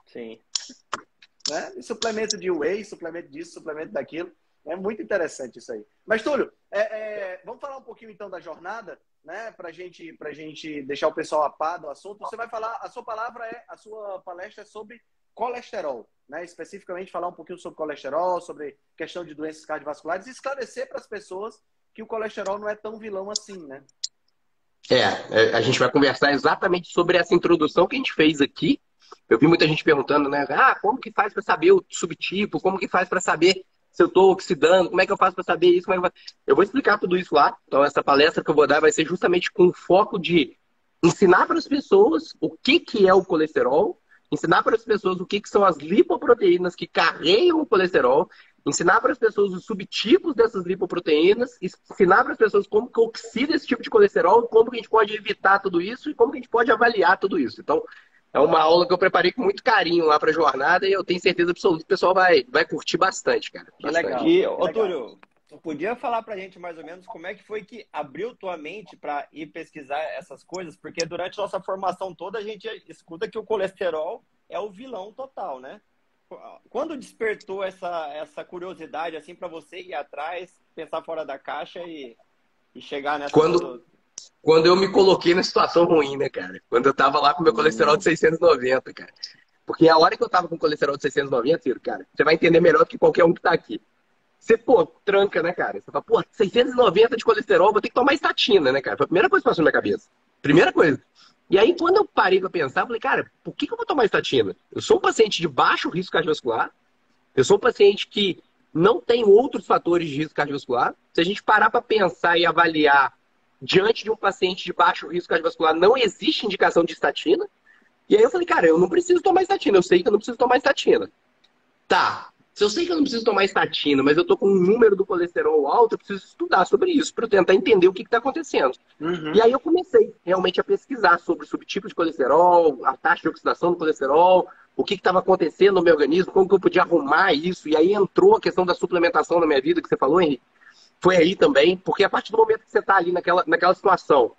B: Sim.
A: Né? E suplemento de whey, suplemento disso, suplemento daquilo. É muito interessante isso aí. Mas, Túlio, vamos falar um pouquinho então da jornada, né? Pra gente deixar o pessoal a par do assunto. Você vai falar, a sua palestra é sobre colesterol, né? Especificamente falar um pouquinho sobre colesterol, sobre questão de doenças cardiovasculares e esclarecer para as pessoas que o colesterol não é tão vilão assim, né?
C: A gente vai conversar exatamente sobre essa introdução que a gente fez aqui. Eu vi muita gente perguntando, né? Como que faz para saber o subtipo? Como que faz para saber se eu estou oxidando, como é que eu faço para saber isso? Eu vou explicar tudo isso lá. Então, essa palestra que eu vou dar vai ser justamente com o foco de ensinar para as pessoas o que, que é o colesterol, ensinar para as pessoas o que, que são as lipoproteínas que carregam o colesterol, ensinar para as pessoas os subtipos dessas lipoproteínas, ensinar para as pessoas como que oxida esse tipo de colesterol, como que a gente pode evitar tudo isso e como que a gente pode avaliar tudo isso. Então, é uma aula que eu preparei com muito carinho lá para a jornada e eu tenho certeza absoluta que o pessoal vai curtir bastante, cara.
B: Que legal. E, ô, Túlio, tu podia falar pra gente mais ou menos como é que foi que abriu tua mente para ir pesquisar essas coisas? Porque durante nossa formação toda a gente escuta que o colesterol é o vilão total, né? Quando despertou essa curiosidade assim para você ir atrás, pensar fora da caixa e chegar nessa...
C: Quando eu me coloquei na situação ruim, né, cara? Quando eu tava lá com meu colesterol de 690, cara. Porque a hora que eu tava com colesterol de 690, Ciro, cara, você vai entender melhor do que qualquer um que tá aqui. Você, pô, tranca, né, cara? Você fala, pô, 690 de colesterol, vou ter que tomar estatina, né, cara? Foi a primeira coisa que passou na minha cabeça. Primeira coisa. E aí, quando eu parei pra pensar, eu falei, cara, por que eu vou tomar estatina? Eu sou um paciente de baixo risco cardiovascular, eu sou um paciente que não tem outros fatores de risco cardiovascular. Se a gente parar pra pensar e avaliar diante de um paciente de baixo risco cardiovascular, não existe indicação de estatina. E aí eu falei, cara, eu não preciso tomar estatina, eu sei que eu não preciso tomar estatina. Tá, se eu sei que eu não preciso tomar estatina, mas eu tô com um número do colesterol alto, eu preciso estudar sobre isso, para eu tentar entender o que está acontecendo. Uhum. E aí eu comecei realmente a pesquisar sobre o subtipo de colesterol, a taxa de oxidação do colesterol, o que estava acontecendo no meu organismo, como que eu podia arrumar isso. E aí entrou a questão da suplementação na minha vida, que você falou, Henrique. Foi aí também, porque a partir do momento que você está ali naquela situação,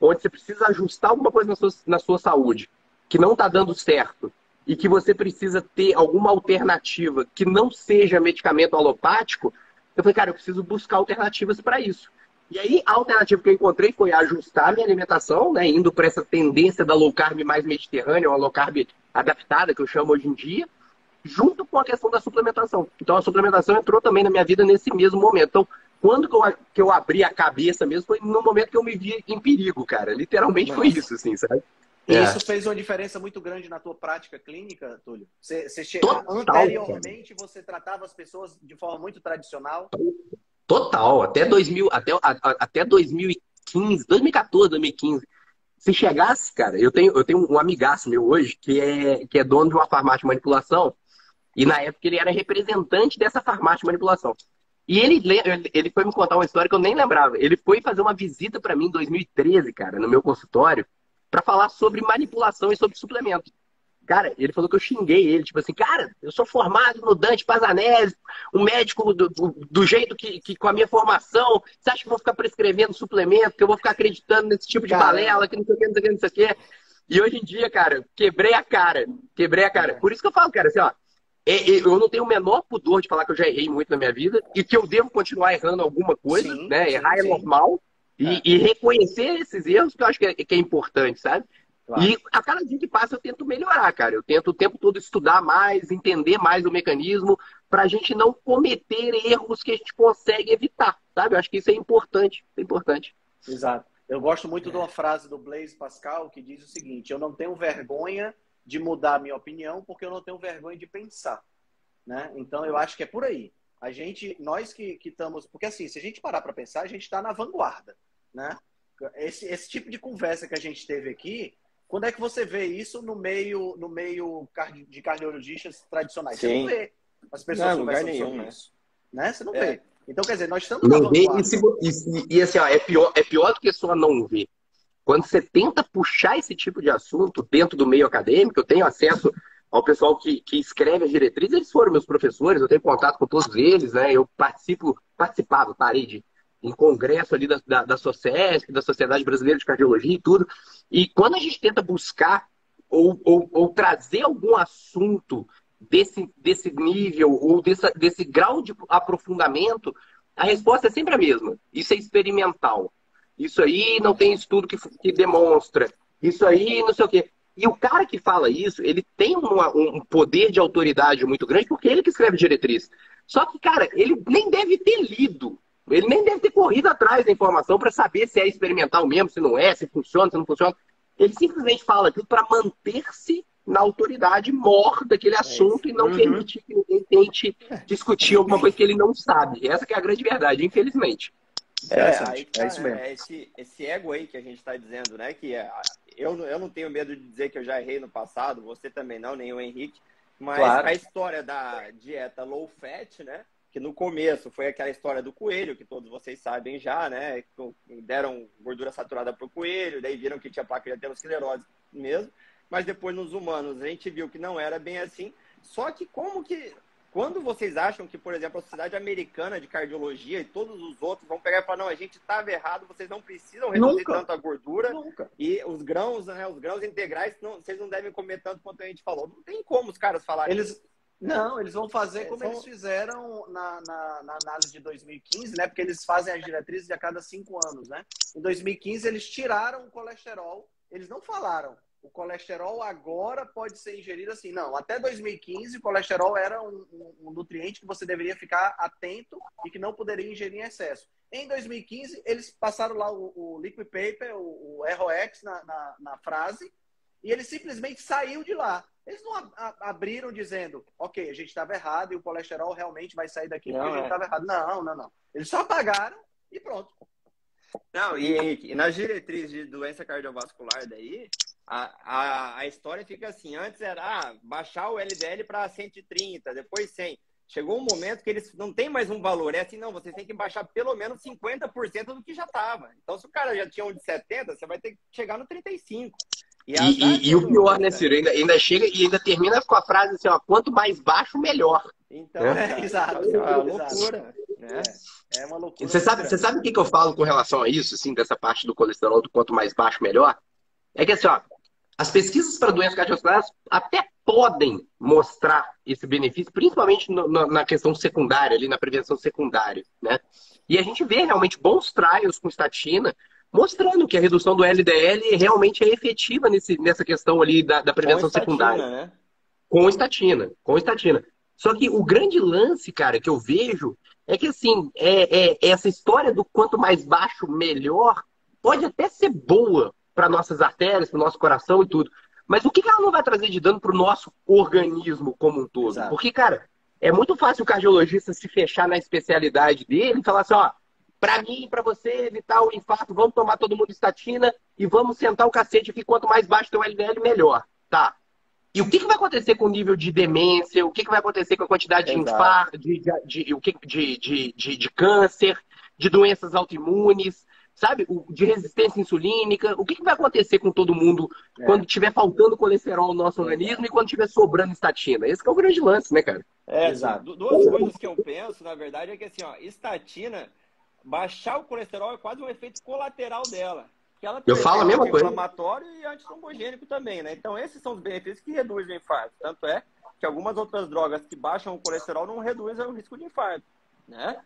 C: onde você precisa ajustar alguma coisa na sua saúde, que não está dando certo, e que você precisa ter alguma alternativa que não seja medicamento alopático, eu falei, cara, eu preciso buscar alternativas para isso. E aí, a alternativa que eu encontrei foi ajustar a minha alimentação, né, indo para essa tendência da low carb mais mediterrânea, ou a low carb adaptada, que eu chamo hoje em dia, junto com a questão da suplementação. Então, a suplementação entrou também na minha vida nesse mesmo momento. Então, quando que eu abri a cabeça mesmo, foi no momento que eu me vi em perigo, cara. Literalmente foi isso, assim, sabe?
A: E isso fez uma diferença muito grande na tua prática clínica, Túlio? Anteriormente, você tratava as pessoas de forma muito tradicional?
C: Total. Até 2015, 2014, 2015. Se chegasse, cara, eu tenho um amigaço meu hoje que é dono de uma farmácia de manipulação e na época ele era representante dessa farmácia de manipulação. E ele foi me contar uma história que eu nem lembrava. Ele foi fazer uma visita para mim em 2013, cara, no meu consultório, para falar sobre manipulação e sobre suplemento. Cara, ele falou que eu xinguei ele, tipo assim, cara, eu sou formado no Dante Pazanese, um médico do jeito que com a minha formação, você acha que eu vou ficar prescrevendo suplemento, que eu vou ficar acreditando nesse tipo de balela, que não sei o que, não sei o que, não sei o que. E hoje em dia, cara, quebrei a cara. Por isso que eu falo, cara, assim, ó, eu não tenho o menor pudor de falar que eu já errei muito na minha vida e que eu devo continuar errando alguma coisa, sim, né? Errar é normal. E reconhecer esses erros que eu acho que é importante, sabe? Claro. E a cada dia que passa eu tento melhorar, cara. Eu tento o tempo todo estudar mais, entender mais o mecanismo, pra gente não cometer erros que a gente consegue evitar, sabe? Eu acho que isso é importante. É importante.
A: Exato. Eu gosto muito de uma frase do Blaise Pascal que diz o seguinte: eu não tenho vergonha de mudar a minha opinião porque eu não tenho vergonha de pensar, né? Então eu acho que é por aí. Nós que estamos... Porque assim, se a gente parar para pensar, a gente está na vanguarda, né? Esse tipo de conversa que a gente teve aqui, quando é que você vê isso no meio de cardiologistas tradicionais? Sim. Você não vê as pessoas conversando sobre isso, né? Você não vê. Então, quer dizer, nós estamos na vanguarda.
C: E assim, ó, é pior do que só não ver. Quando você tenta puxar esse tipo de assunto dentro do meio acadêmico, eu tenho acesso ao pessoal que escreve as diretrizes, eles foram meus professores, eu tenho contato com todos eles, né? Eu parei em congresso ali da SOCESC, da Sociedade Brasileira de Cardiologia e tudo. E quando a gente tenta buscar ou trazer algum assunto desse nível ou desse grau de aprofundamento, a resposta é sempre a mesma. Isso é experimental. Isso aí não tem estudo que demonstra. Isso aí não sei o quê. E o cara que fala isso, ele tem um poder de autoridade muito grande porque ele que escreve diretriz. Só que, cara, ele nem deve ter lido. Ele nem deve ter corrido atrás da informação para saber se é experimental mesmo, se não é, se funciona, se não funciona. Ele simplesmente fala aquilo para manter-se na autoridade mor daquele assunto e não permitir que ninguém tente discutir alguma coisa que ele não sabe. Essa que é a grande verdade, infelizmente.
B: Aí tá, é isso mesmo. Esse ego aí que a gente está dizendo, né? Que eu não tenho medo de dizer que eu já errei no passado, você também não, nem o Henrique. Mas a história da dieta low fat, né? Que no começo foi aquela história do coelho, que todos vocês sabem já, né? Deram gordura saturada para o coelho, daí viram que tinha placa de aterosclerose mesmo. Mas depois nos humanos a gente viu que não era bem assim. Só que quando vocês acham que, por exemplo, a Sociedade Americana de Cardiologia e todos os outros vão pegar e falar, não, a gente estava errado, vocês não precisam reduzir tanto a gordura. E os grãos, né, os grãos integrais, vocês não devem comer tanto quanto a gente falou. Não tem como os caras falarem isso.
A: Não, eles vão fazer como eles fizeram na análise de 2015, né? Porque eles fazem as diretrizes a cada 5 anos, né? Em 2015, eles tiraram o colesterol. Eles não falaram, o colesterol agora pode ser ingerido assim. Não, até 2015, o colesterol era um nutriente que você deveria ficar atento e que não poderia ingerir em excesso. Em 2015, eles passaram lá o liquid paper, o ROX na frase, e ele simplesmente saiu de lá. Eles não abriram dizendo, ok, a gente estava errado e o colesterol realmente vai sair daqui porque a gente estava errado. Não. Eles só apagaram e pronto.
B: Não, e nas diretrizes de doença cardiovascular daí, a história fica assim, antes era baixar o LDL para 130, depois 100. Chegou um momento que eles não tem mais um valor, é assim, não, vocês têm que baixar pelo menos 50% do que já estava. Então, se o cara já tinha um de 70, você vai ter que chegar no 35.
C: E o pior, né, Ciro? Ainda chega e ainda termina com a frase assim, ó, quanto mais baixo, melhor.
B: Então, exato. É uma loucura. É uma loucura.
C: Você sabe o que eu falo com relação a isso, assim, dessa parte do colesterol, do quanto mais baixo, melhor? É que assim, ó, as pesquisas para doenças cardiovasculares até podem mostrar esse benefício, principalmente na questão secundária, ali na prevenção secundária, né? E a gente vê realmente bons trials com estatina, mostrando que a redução do LDL realmente é efetiva nessa questão ali da prevenção secundária. Né? Com estatina. Só que o grande lance, cara, que eu vejo é que, assim, essa história do quanto mais baixo, melhor, pode até ser boa para nossas artérias, para o nosso coração e tudo. Mas o que ela não vai trazer de dano para o nosso organismo como um todo? Exato. Porque, cara, é muito fácil o cardiologista se fechar na especialidade dele e falar assim, ó, para mim, para você evitar o infarto, vamos tomar todo mundo estatina e vamos sentar o cacete aqui, quanto mais baixo teu LDL, melhor. Tá. E o que vai acontecer com o nível de demência? O que vai acontecer com a quantidade de infarto, de câncer, de doenças autoimunes, sabe? De resistência insulínica? O que vai acontecer com todo mundo quando tiver faltando colesterol no nosso organismo e quando tiver sobrando estatina? Esse que é o grande lance, né, cara?
B: Exato. Duas coisas que eu penso, na verdade, é que assim, ó, estatina, baixar o colesterol é quase um efeito colateral dela. Ela
C: eu falo a mesma coisa.
B: Inflamatório e antitrombogênico também, né? Então, esses são os benefícios que reduzem o infarto. Tanto é que algumas outras drogas que baixam o colesterol não reduzem o risco de infarto, né?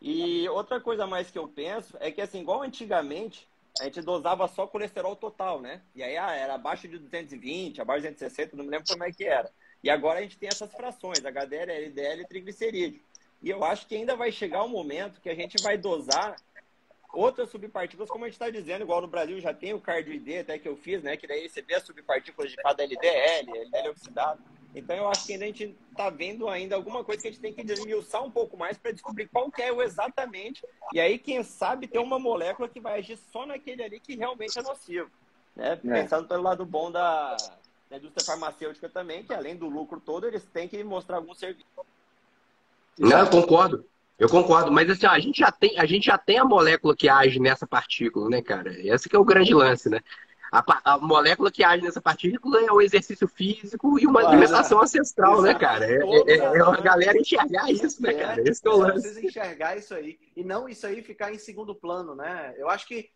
B: E outra coisa mais que eu penso é que, assim, igual antigamente, a gente dosava só colesterol total, né? E aí era abaixo de 220, abaixo de 260, não me lembro como é que era. E agora a gente tem essas frações, HDL, LDL e triglicerídeo. E eu acho que ainda vai chegar um momento que a gente vai dosar outras subpartículas, como a gente está dizendo, igual no Brasil já tem o cardio-ID até que eu fiz, né? Que daí você vê as subpartículas de cada LDL, LDL oxidado. Então eu acho que ainda a gente está vendo ainda alguma coisa que a gente tem que desmiuçar um pouco mais para descobrir qual que é o exatamente. E aí, quem sabe, ter uma molécula que vai agir só naquele ali que realmente é nocivo. Né? Pensando pelo lado bom da indústria farmacêutica também, que além do lucro todo, eles têm que mostrar algum serviço.
C: Não, eu concordo, mas assim, ó, a gente já tem a molécula que age nessa partícula, né, cara? Esse que é o grande lance, né? A molécula que age nessa partícula é o exercício físico e uma alimentação ancestral, né, cara? É a galera enxergar isso, né, cara? Esse que é o lance.
A: Precisa enxergar isso aí. E não isso aí ficar em segundo plano, né? Eu acho que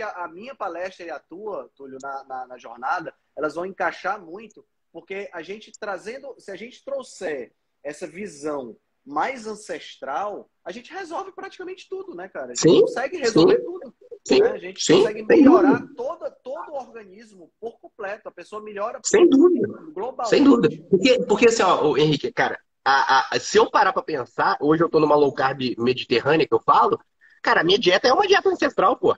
A: a minha palestra e a tua, Túlio, na jornada, elas vão encaixar muito, porque a gente se a gente trouxer essa visão mais ancestral, a gente resolve praticamente tudo, né, cara? A gente consegue resolver tudo.
C: Sim,
A: né? A gente consegue melhorar todo o organismo por completo. A pessoa melhora
C: sem dúvida.
A: Globalmente.
C: Sem dúvida. Porque assim, ó, Henrique, cara, se eu parar pra pensar, hoje eu tô numa low carb mediterrânea que eu falo, cara, a minha dieta é uma dieta ancestral, pô.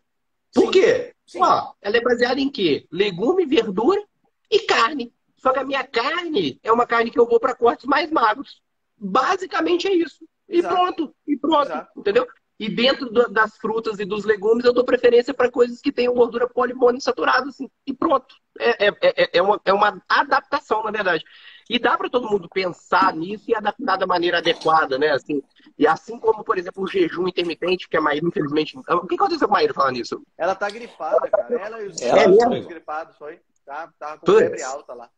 C: Por quê? Ó, ela é baseada em quê? Legume, verdura e carne. Só que a minha carne é uma carne que eu vou para cortes mais magros. Basicamente é isso.
A: Exato.
C: E pronto,
A: Exato.
C: entendeu? E dentro das frutas e dos legumes, eu dou preferência para coisas que tenham gordura poliinsaturada, assim. E pronto. É uma adaptação, na verdade. E dá para todo mundo pensar nisso e adaptar da maneira adequada, né? Assim, e assim como, por exemplo, o jejum intermitente, que a Maíra, infelizmente... O que aconteceu com a Maíra falando nisso?
A: Ela tá gripada, cara. Ela e os
B: Ela
A: filhos gripados, foi. Tá com febre alta lá.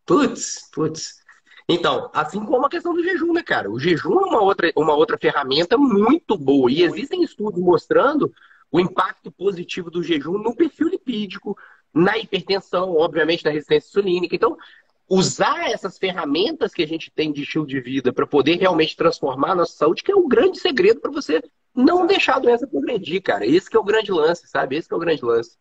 C: Putz. Então, assim como a questão do jejum, né, cara? O jejum é uma outra ferramenta muito boa. E existem estudos mostrando o impacto positivo do jejum no perfil lipídico, na hipertensão, obviamente, na resistência insulínica. Então, usar essas ferramentas que a gente tem de estilo de vida para poder realmente transformar a nossa saúde, que é o grande segredo para você não deixar a doença progredir, cara. Esse que é o grande lance, sabe? Esse que é o grande lance.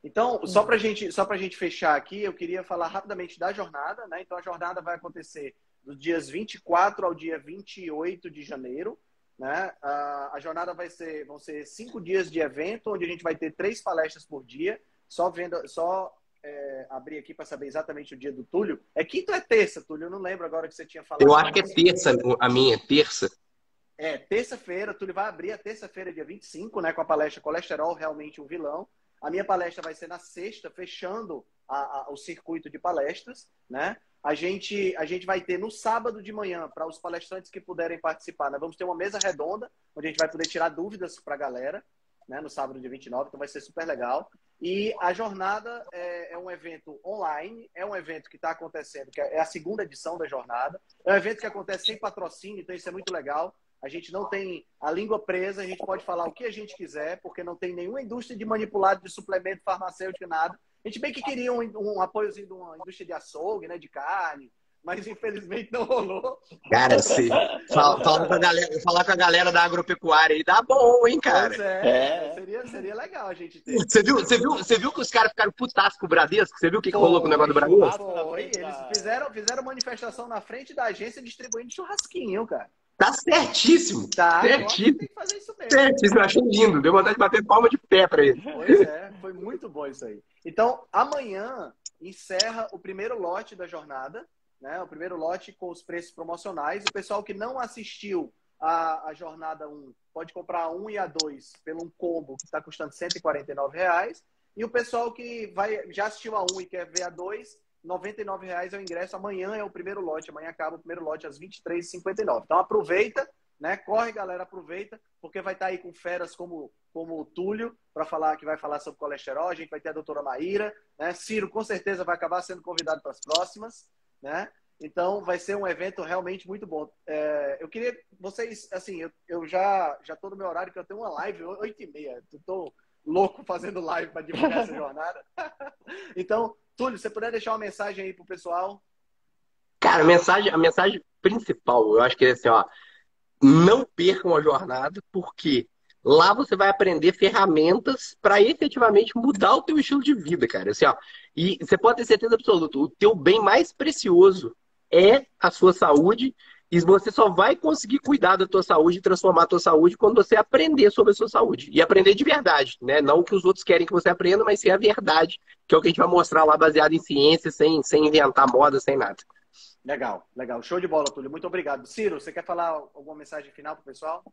A: Então, só para gente fechar aqui, eu queria falar rapidamente da jornada, né? Então, a jornada vai acontecer dos dias 24 ao dia 28 de janeiro, né? A jornada vão ser 5 dias de evento, onde a gente vai ter 3 palestras por dia. Abrir aqui para saber exatamente o dia do Túlio. É quinta ou é terça, Túlio? Eu não lembro agora que você tinha falado.
C: Eu acho que é terça, a minha, terça.
A: Terça-feira. Túlio vai abrir a terça-feira, dia 25, né? Com a palestra Colesterol, Realmente um Vilão. A minha palestra vai ser na sexta, fechando o circuito de palestras, né? A gente vai ter no sábado de manhã, para os palestrantes que puderem participar, nós vamos ter uma mesa redonda, onde a gente vai poder tirar dúvidas para a galera, né? No sábado, dia 29, então vai ser super legal. E a jornada é um evento online, é um evento que está acontecendo, que é a segunda edição da jornada. É um evento que acontece sem patrocínio, então isso é muito legal. A gente não tem a língua presa, a gente pode falar o que a gente quiser, porque não tem nenhuma indústria de manipulado de suplemento farmacêutico, nada. A gente bem que queria um apoiozinho de uma indústria de açougue, né, de carne, mas infelizmente não rolou.
C: Cara, se falar com a galera da agropecuária aí dá bom, hein, cara?
A: Pois seria legal a gente ter.
C: Você viu que os caras ficaram putaços com o Bradesco? Você viu o que rolou com o negócio do Bradesco?
A: Eles fizeram manifestação na frente da agência distribuindo churrasquinho, cara.
C: Tá certíssimo. Certíssimo.
A: Tem que fazer isso mesmo.
C: Certíssimo, eu achei lindo. Deu vontade de bater palma de pé pra ele.
A: Pois foi muito bom isso aí. Então, amanhã encerra o primeiro lote da jornada, né? O primeiro lote com os preços promocionais. O pessoal que não assistiu a jornada 1 pode comprar a 1 e a 2 pelo um combo que está custando R$149. E o pessoal que já assistiu a 1 e quer ver a 2, R$99 é o ingresso. Amanhã é o primeiro lote. Amanhã acaba o primeiro lote às 23h59. Então aproveita, né? Corre, galera, aproveita, porque vai estar aí com feras como o Túlio, que vai falar sobre colesterol. A gente vai ter a doutora Maíra, né? Ciro com certeza vai acabar sendo convidado para as próximas, né? Então vai ser um evento realmente muito bom. Eu queria vocês, assim, eu já estou no meu horário, que eu tenho uma live 8h30. Estou louco fazendo live para divulgar essa jornada. Então, Túlio, você puder deixar uma mensagem aí pro pessoal?
C: Cara, a mensagem principal, eu acho que é assim, ó, não percam a jornada, porque lá você vai aprender ferramentas para efetivamente mudar o teu estilo de vida, cara. Assim, ó, e você pode ter certeza absoluta, o teu bem mais precioso é a sua saúde, e você só vai conseguir cuidar da tua saúde e transformar a tua saúde quando você aprender sobre a sua saúde. E aprender de verdade, né? Não o que os outros querem que você aprenda, mas sim a verdade, que é o que a gente vai mostrar lá baseado em ciência, sem inventar moda, sem nada.
A: Legal. Show de bola, Túlio. Muito obrigado. Ciro, você quer falar alguma mensagem final pro pessoal?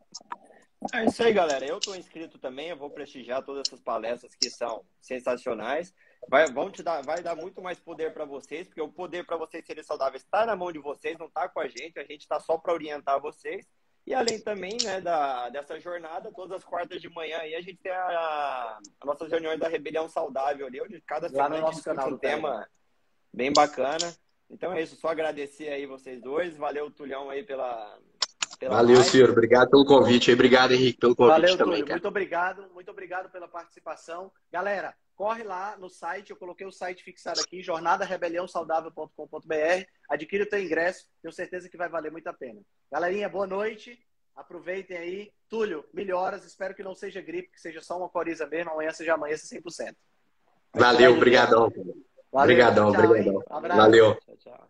B: É isso aí, galera. Eu estou inscrito também, eu vou prestigiar todas essas palestras que são sensacionais. Vai dar muito mais poder para vocês, porque o poder para vocês serem saudáveis está na mão de vocês, não está com a gente está só para orientar vocês. E além também, né, dessa jornada, todas as quartas de manhã aí a gente tem as nossas reuniões da Rebelião Saudável ali, onde cada semana
A: no nosso canal
B: um tema bem bacana. Então é isso, só agradecer aí vocês dois. Valeu, Tulhão, aí pela
C: Valeu, live. Ciro. Obrigado pelo convite. Obrigado, Henrique, pelo convite.
A: Valeu,
C: também.
A: Túlio. Muito obrigado pela participação. Galera, corre lá no site, eu coloquei o site fixado aqui, jornadarebeliãosaudável.com.br. Adquire o teu ingresso, tenho certeza que vai valer muito a pena. Galerinha, boa noite. Aproveitem aí. Túlio, melhoras. Espero que não seja gripe, que seja só uma coriza mesmo. Amanhã você já amanheça 100%.
C: Valeu, obrigadão.
A: Obrigadão.
C: Valeu.
A: Abraço.
C: Valeu.
B: Tchau.